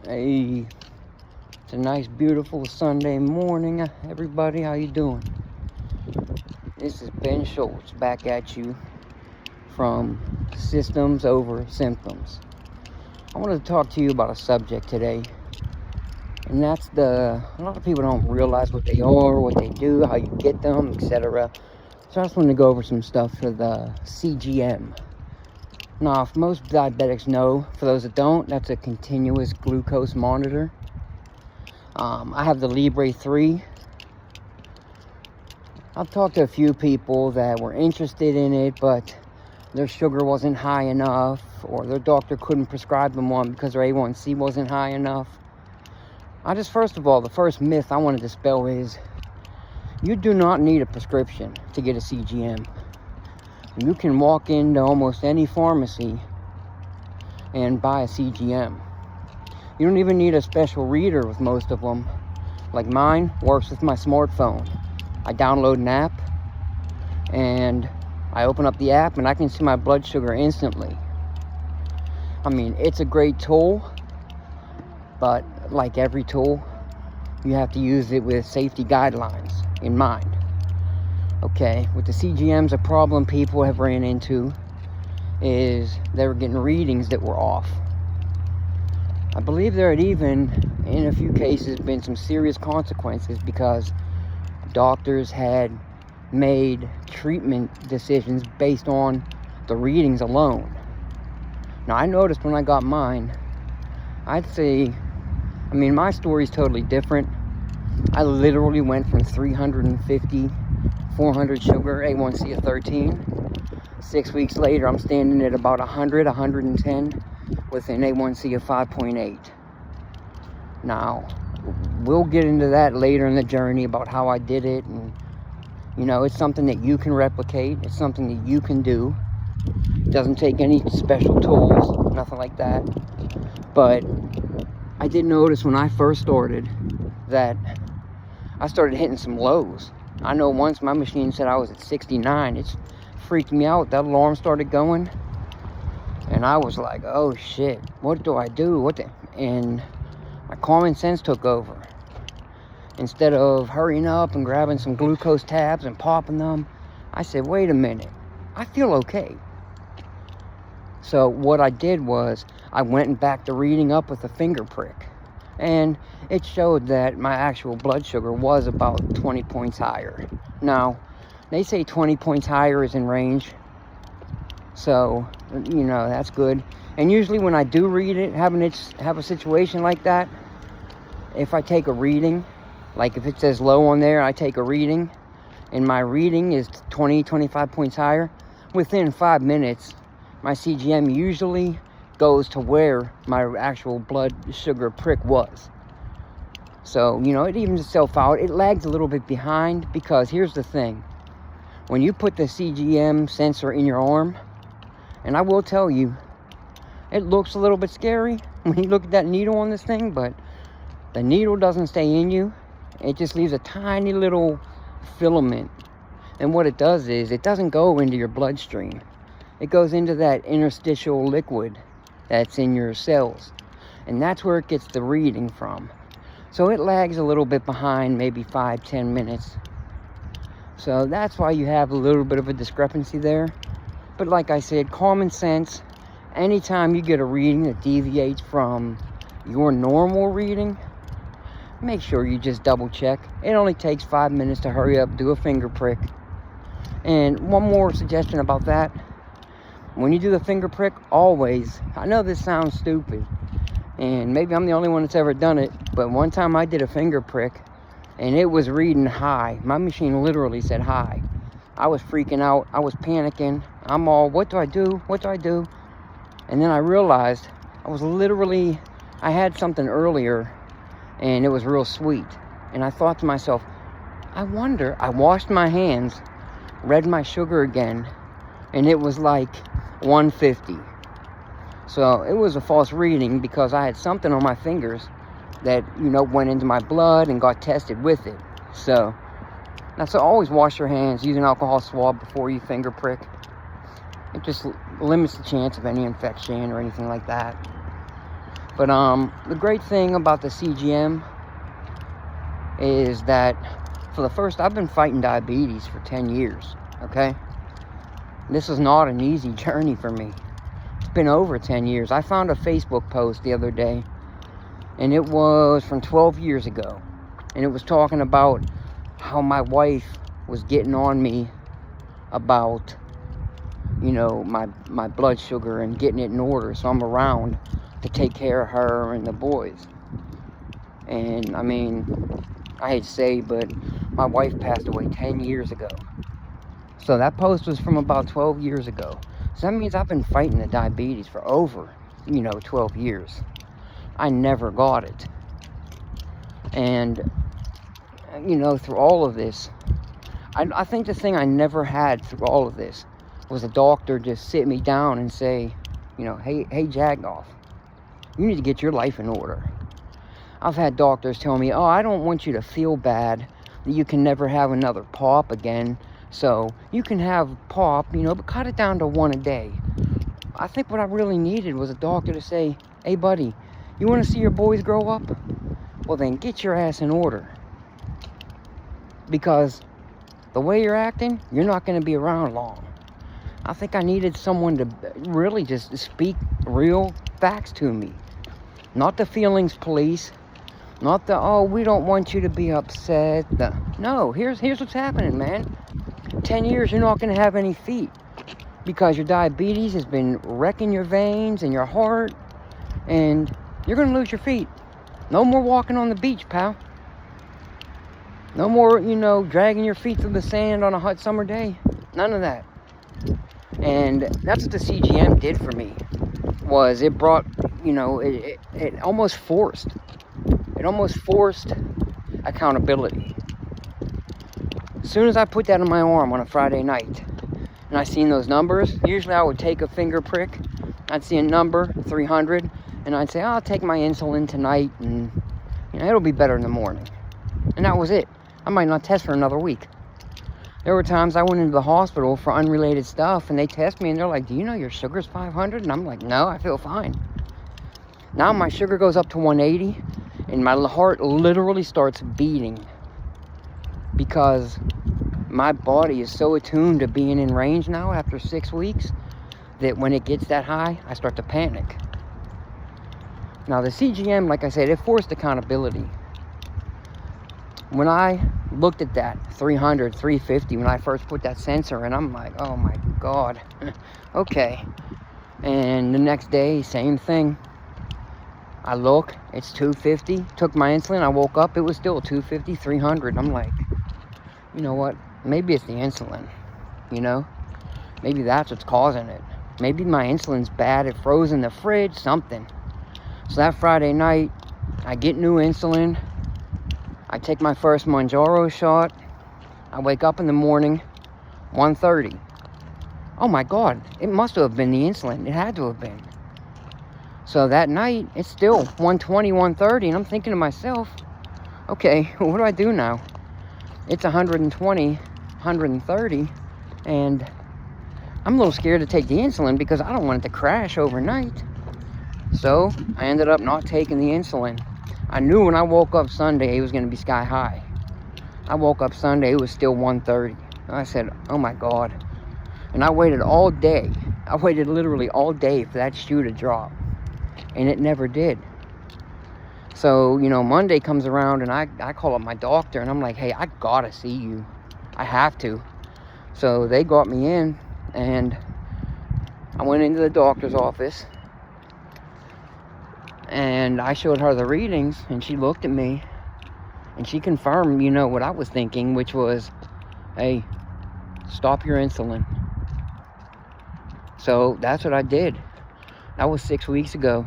Hey, it's a nice, beautiful Sunday morning, everybody. How you doing? This is Ben Schultz back at you from Systems Over Symptoms. I wanted to talk to you about a subject today, and that's a lot of people don't realize what they are, what they do, how you get them, etc. So I just wanted to go over some stuff for the CGM. Now, if most diabetics know, for those that don't, that's a continuous glucose monitor. I have the Libre 3. I've talked to a few people that were interested in it, but their sugar wasn't high enough, or their doctor couldn't prescribe them one because their A1C wasn't high enough. First of all, the first myth I want to dispel is you do not need a prescription to get a CGM. You can walk into almost any pharmacy and buy a CGM. You don't even need a special reader with most of them. Like mine works with my smartphone. I download an app and I open up the app and I can see my blood sugar instantly. I mean, it's a great tool, but like every tool, you have to use it with safety guidelines in mind. Okay, with the CGMs, a problem people have ran into is they were getting readings that were off. I believe there had even, in a few cases, been some serious consequences because doctors had made treatment decisions based on the readings alone. Now, I noticed when I got mine, my story's totally different. I literally went from 350, 400 sugar, A1C of 13. 6 weeks later, I'm standing at about 100, 110 with an A1C of 5.8. Now, we'll get into that later in the journey about how I did it. And, it's something that you can replicate. It's something that you can do. It doesn't take any special tools, nothing like that. But I did notice when I first started that I started hitting some lows. I know once my machine said I was at 69. It freaked me out. That alarm started going. And I was like, oh shit, what do I do? And my common sense took over. Instead of hurrying up and grabbing some glucose tabs and popping them, I said, wait a minute, I feel okay. So what I did was I went and backed the reading up with a finger prick. And it showed that my actual blood sugar was about 20 points higher. Now, they say 20 points higher is in range. So, that's good. And usually when I do read it, have a situation like that, if I take a reading, like if it says low on there, I take a reading, and my reading is 20, 25 points higher, within 5 minutes, my CGM usually goes to where my actual blood sugar prick was. So, it evens itself out. It lags a little bit behind because here's the thing. When you put the CGM sensor in your arm, and I will tell you, it looks a little bit scary when you look at that needle on this thing, but the needle doesn't stay in you. It just leaves a tiny little filament. And what it does is, it doesn't go into your bloodstream. It goes into that interstitial liquid that's in your cells. And that's where it gets the reading from. So it lags a little bit behind, maybe 5-10 minutes. So that's why you have a little bit of a discrepancy there. But like I said, common sense, anytime you get a reading that deviates from your normal reading, make sure you just double check. It only takes 5 minutes to hurry up, do a finger prick. And one more suggestion about that. When you do the finger prick, always, I know this sounds stupid, and maybe I'm the only one that's ever done it, but one time I did a finger prick, and it was reading high. My machine literally said high. I was freaking out. I was panicking. I'm all, what do I do? What do I do? And then I realized I had something earlier, and it was real sweet. And I thought to myself, I washed my hands, read my sugar again, and it was like 150. So it was a false reading because I had something on my fingers that, went into my blood and got tested with it. So always wash your hands, use an alcohol swab before you finger prick. It just limits the chance of any infection or anything like that. But the great thing about the CGM is that I've been fighting diabetes for 10 years, okay? This is not an easy journey for me. It's been over 10 years. I found a Facebook post the other day, and it was from 12 years ago. And it was talking about how my wife was getting on me about, you know, my blood sugar and getting it in order, so I'm around to take care of her and the boys. And I mean, I hate to say, but my wife passed away 10 years ago. So that post was from about 12 years ago. So that means I've been fighting the diabetes for over, 12 years. I never got it. And, through all of this, I think the thing I never had through all of this was a doctor just sit me down and say, hey, Jagoff, you need to get your life in order. I've had doctors tell me, oh, I don't want you to feel bad that you can never have another pop again. So you can have pop, but cut it down to one a day. I think what I really needed was a doctor to say, hey, buddy, you want to see your boys grow up? Well, then get your ass in order. Because the way you're acting, you're not going to be around long. I think I needed someone to really just speak real facts to me. Not the feelings police. Not the, oh, we don't want you to be upset. No, here's what's happening, man. 10 years, you're not going to have any feet. Because your diabetes has been wrecking your veins and your heart. And you're going to lose your feet. No more walking on the beach, pal. No more, dragging your feet through the sand on a hot summer day. None of that. And that's what the CGM did for me. Was it brought, it almost forced. It almost forced accountability. As soon as I put that on my arm on a Friday night, and I seen those numbers, usually I would take a finger prick. I'd see a number, 300, and I'd say, I'll take my insulin tonight, and it'll be better in the morning. And that was it. I might not test for another week. There were times I went into the hospital for unrelated stuff, and they test me, and they're like, do you know your sugar's 500? And I'm like, no, I feel fine. Now my sugar goes up to 180, and my heart literally starts beating because my body is so attuned to being in range now after 6 weeks that when it gets that high, I start to panic. Now the CGM, like I said, it forced accountability. When I looked at that 300, 350, when I first put that sensor in, I'm like, oh my God, okay. And the next day, same thing. I look, it's 250, took my insulin, I woke up, it was still 250, 300. I'm like, you know what, maybe it's the insulin, Maybe that's what's causing it. Maybe my insulin's bad, it froze in the fridge, something. So that Friday night, I get new insulin. I take my first Mounjaro shot. I wake up in the morning, 1:30. Oh my God, it must have been the insulin. It had to have been. So that night, it's still 120, 130, and I'm thinking to myself, okay, what do I do now? It's 120, 130, and I'm a little scared to take the insulin because I don't want it to crash overnight. So I ended up not taking the insulin. I knew when I woke up Sunday, it was going to be sky high. I woke up Sunday, it was still 130. I said, oh my God. And I waited all day. I waited literally all day for that shoe to drop. And it never did. So, Monday comes around and I call up my doctor and I'm like, hey, I gotta see you. I have to. So they got me in and I went into the doctor's office. And I showed her the readings, and she looked at me, and she confirmed, what I was thinking, which was, hey, stop your insulin. So that's what I did. That was 6 weeks ago.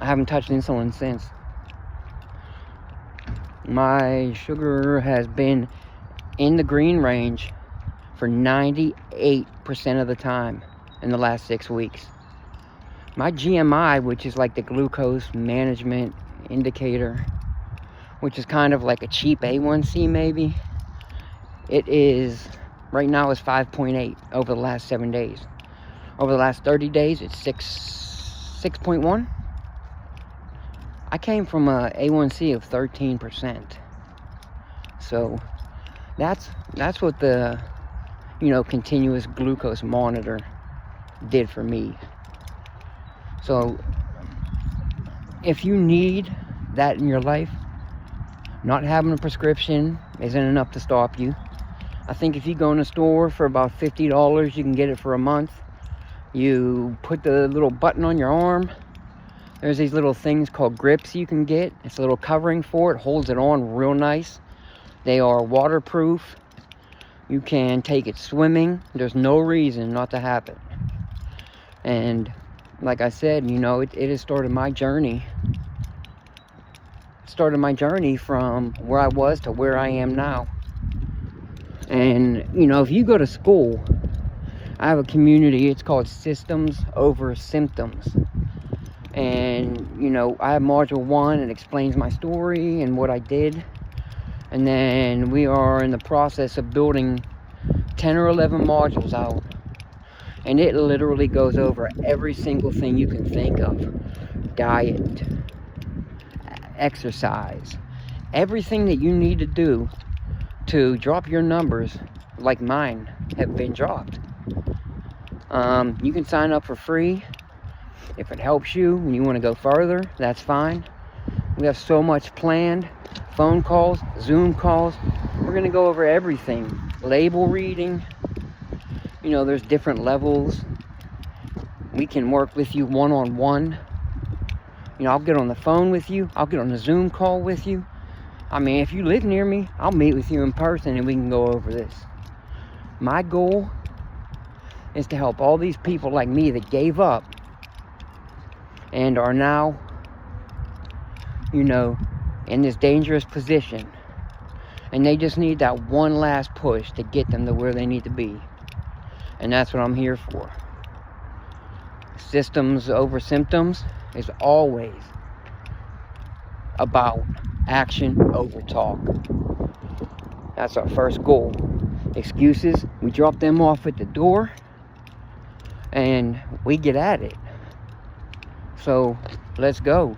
I haven't touched insulin since. My sugar has been in the green range for 98% of the time in the last 6 weeks. My GMI, which is like the glucose management indicator, which is kind of like a cheap A1C maybe, it is, right now is 5.8 over the last 7 days. Over the last 30 days, it's 6.1. I came from a A1C of 13%. So that's what the, you know, continuous glucose monitor did for me. So if you need that in your life, not having a prescription isn't enough to stop you. I think if you go in a store for about $50, you can get it for a month. You put the little button on your arm. There's these little things called grips you can get. It's a little covering for it, holds it on real nice. They are waterproof. You can take it swimming. There's no reason not to have it. And like I said, you know, it has started my journey. Started my journey from where I was to where I am now. And, you know, if you go to school, I have a community, it's called Systems Over Symptoms. And, you know, I have module 1, it explains my story and what I did. And then we are in the process of building 10 or 11 modules out. And it literally goes over every single thing you can think of. Diet, exercise, everything that you need to do to drop your numbers like mine have been dropped. You can sign up for free. If it helps you and you want to go further, that's fine. We have so much planned. Phone calls, Zoom calls. We're going to go over everything. Label reading. You know, there's different levels. We can work with you one-on-one. You know, I'll get on the phone with you. I'll get on a Zoom call with you. I mean, if you live near me, I'll meet with you in person and we can go over this. My goal is to help all these people like me that gave up and are now, you know, in this dangerous position. And they just need that one last push to get them to where they need to be. And that's what I'm here for. Systems over symptoms is always about action over talk. That's our first goal. Excuses, we drop them off at the door and we get at it. So let's go.